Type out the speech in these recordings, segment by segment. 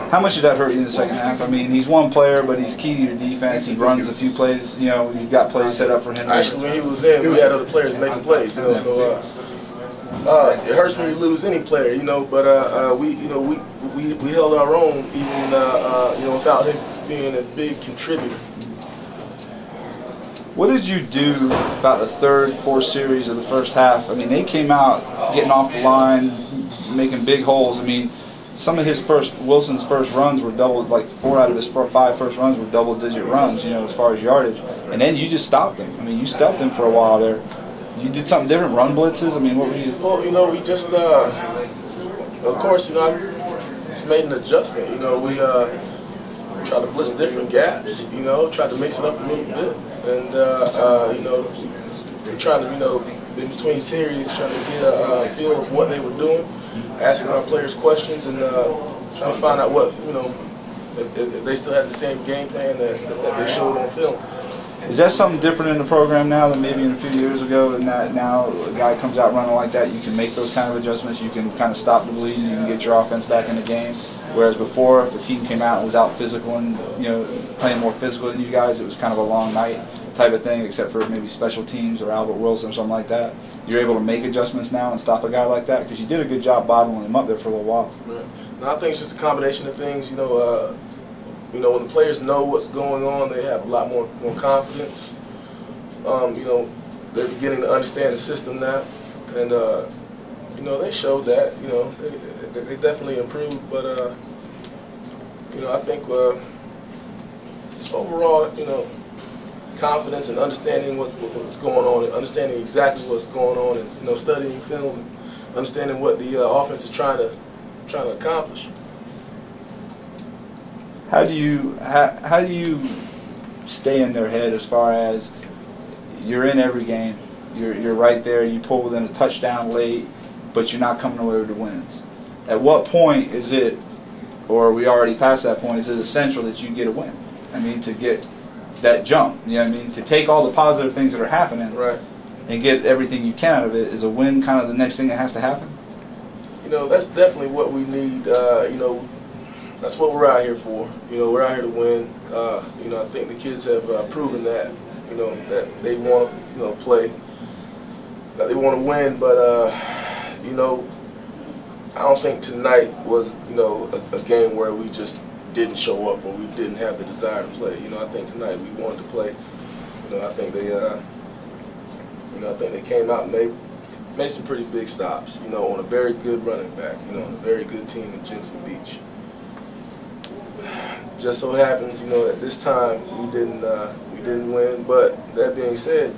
How much did that hurt you in the second half? I mean, he's one player, but he's key to your defense. He runs a few plays. You know, you've got plays set up for him. Actually, when he was in, we had other players making plays. You know, so it hurts when you lose any player. You know, but we held our own even without him being a big contributor. What did you do about the third, fourth series of the first half? I mean, they came out getting off the line, making big holes. I mean, some of Wilson's first runs were double, like 4 out of his 5 first runs were double-digit runs, you know, as far as yardage. And then you just stopped him. I mean, you stuffed him for a while there. You did something different, run blitzes? I mean, what were you? Well, you know, we just, of course, you know, I just made an adjustment. You know, we tried to blitz different gaps, you know, tried to mix it up a little bit. And, you know, we're trying to, you know, in between series, trying to get a feel of what they were doing, asking our players questions, and trying to find out what, you know, if they still had the same game plan that they showed on film. Is that something different in the program now than maybe in a few years ago? And that now a guy comes out running like that, you can make those kind of adjustments, you can kind of stop the bleeding, you can get your offense back in the game. Whereas before, if a team came out and was out physical and, you know, playing more physical than you guys, it was kind of a long night type of thing, except for maybe special teams or Albert Wilson or something like that. You're able to make adjustments now and stop a guy like that because you did a good job bottling him up there for a little while. Right. No, I think it's just a combination of things. You know, when the players know what's going on, they have a lot more confidence. You know, they're beginning to understand the system now, and you know, they showed that. You know, they definitely improved, but you know, I think just overall, you know, confidence and understanding what's going on, and understanding exactly what's going on, and, you know, studying film, understanding what the offense is trying to accomplish. How do you stay in their head as far as you're in every game, you're right there, you pull within a touchdown late, but you're not coming away with the wins? At what point is it, or are we already past that point, is it essential that you get a win? I mean, to get that jump, you know what I mean? To take all the positive things that are happening, right, and get everything you can out of it, is a win kind of the next thing that has to happen? You know, that's definitely what we need. You know, that's what we're out here for. You know, we're out here to win. You know, I think the kids have proven that, you know, that they want to, you know, play, that they want to win. But, you know, I don't think tonight was, you know, a game where we just didn't show up or we didn't have the desire to play. You know, I think tonight we wanted to play. You know, I think they, you know, I think they came out and they made some pretty big stops. You know, on a very good running back. You know, on a very good team in Jensen Beach. Just so happens, you know, at this time we didn't win. But that being said,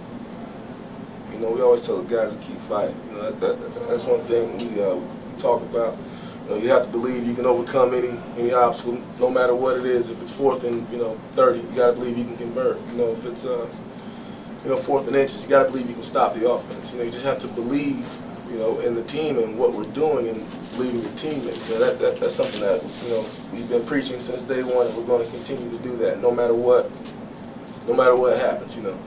you know, we always tell the guys to keep fighting. You know, that's one thing we talk about. You know, you have to believe you can overcome any obstacle, no matter what it is. If it's 4th and, you know, 30, you got to believe you can convert. You know, if it's you know, 4th and inches, you got to believe you can stop the offense. You know, you just have to believe, you know, in the team and what we're doing and believing your teammates. So that's something that, you know, we've been preaching since day one, and we're going to continue to do that, no matter what happens. You know.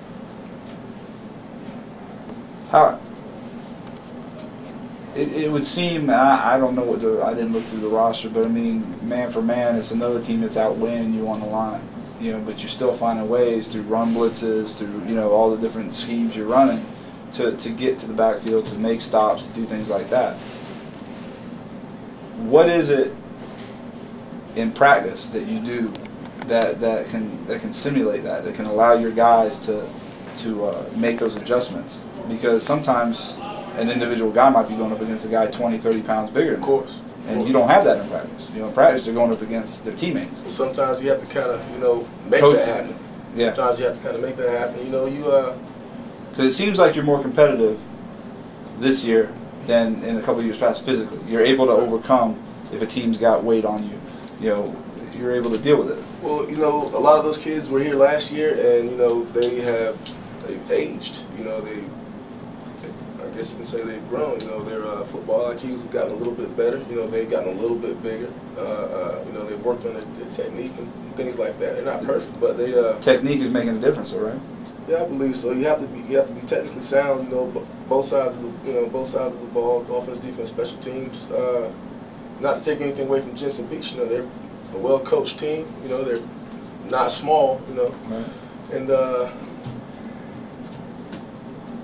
How? It would seem, I don't know I didn't look through the roster, but I mean, man for man, it's another team that's outwinning you on the line, you know, but you're still finding ways through run blitzes, through, you know, all the different schemes you're running to get to the backfield, to make stops, to do things like that. What is it in practice that you do that can simulate that can allow your guys to make those adjustments? Because sometimes an individual guy might be going up against a guy 20, 30 pounds bigger than Of course. And you don't have that in practice. You know, in practice they're going up against their teammates. Well, sometimes you have to kind of, you know, make that happen. Yeah. Sometimes you have to kind of make that happen. You know, you because it seems like you're more competitive this year than in a couple of years past physically. You're able to overcome if a team's got weight on you. You know, you're able to deal with it. Well, you know, a lot of those kids were here last year, and you know, they've aged. You know, I guess you can say they've grown. You know, their football IQs have gotten a little bit better. You know, they've gotten a little bit bigger. You know, they've worked on their technique and things like that. They're not perfect, but they technique is making a difference, all right? Yeah, I believe so. You have to be technically sound. You know, both sides of the ball, offense, defense, special teams. Not to take anything away from Jensen Beach. You know, a well-coached team. You know, they're not small. You know, right. And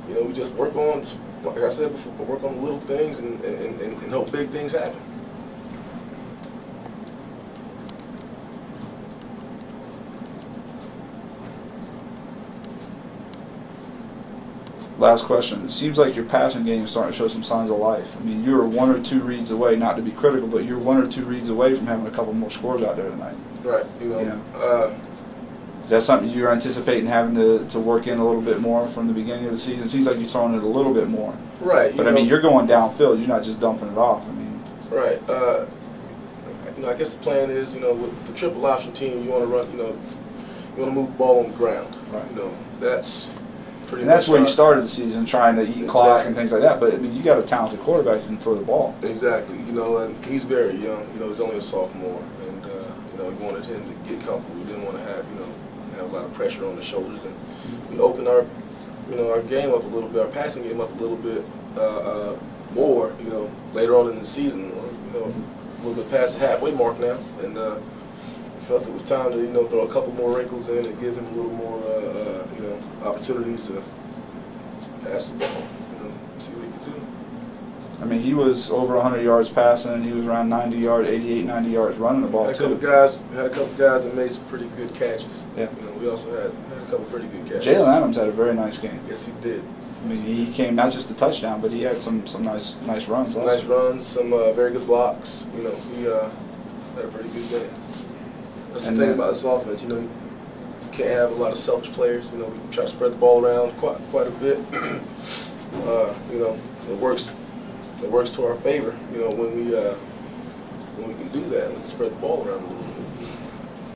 you know, we just work on, like I said before, work on the little things and hope big things happen. Last question. It seems like your passing game is starting to show some signs of life. I mean, you were 1 or 2 reads away, not to be critical, but you're 1 or 2 reads away from having a couple more scores out there tonight. Right. You know. Is that something you're anticipating having to work in a little bit more from the beginning of the season? It seems like you're throwing it a little bit more. Right. But I mean, you're going downfield. You're not just dumping it off. I mean. Right. You know, I guess the plan is, you know, with the triple option team, you want to run. You know, you want to move the ball on the ground. Right. You know, that's. And that's where you started the season, trying to eat clock and things like that. But I mean, you got a talented quarterback who can throw the ball. Exactly. You know, and he's very young. You know, he's only a sophomore, and you know, we wanted him to get comfortable. We didn't want to have, you know, have a lot of pressure on the shoulders, and we opened our, you know, our game up a little bit, our passing game up a little bit more. You know, later on in the season, you know, a little bit past the halfway mark now, and felt it was time to, you know, throw a couple more wrinkles in and give him a little more, you know, opportunities to pass the ball, you know, see what he could do. I mean, he was over 100 yards passing, and he was around 90 yards, 88, 90 yards running the ball Had a too. couple guys that made some pretty good catches. Yeah. You know, we also had a couple pretty good catches. Jalen Adams had a very nice game. Yes, he did. I mean, he came not just a touchdown, but he had some nice runs. Some nice runs, some very good blocks. You know, he had a pretty good game. That's the thing about this offense. You know, you can't have a lot of selfish players. You know, we try to spread the ball around quite a bit. You know, it works to our favor. You know, when we can do that, we can spread the ball around a little bit.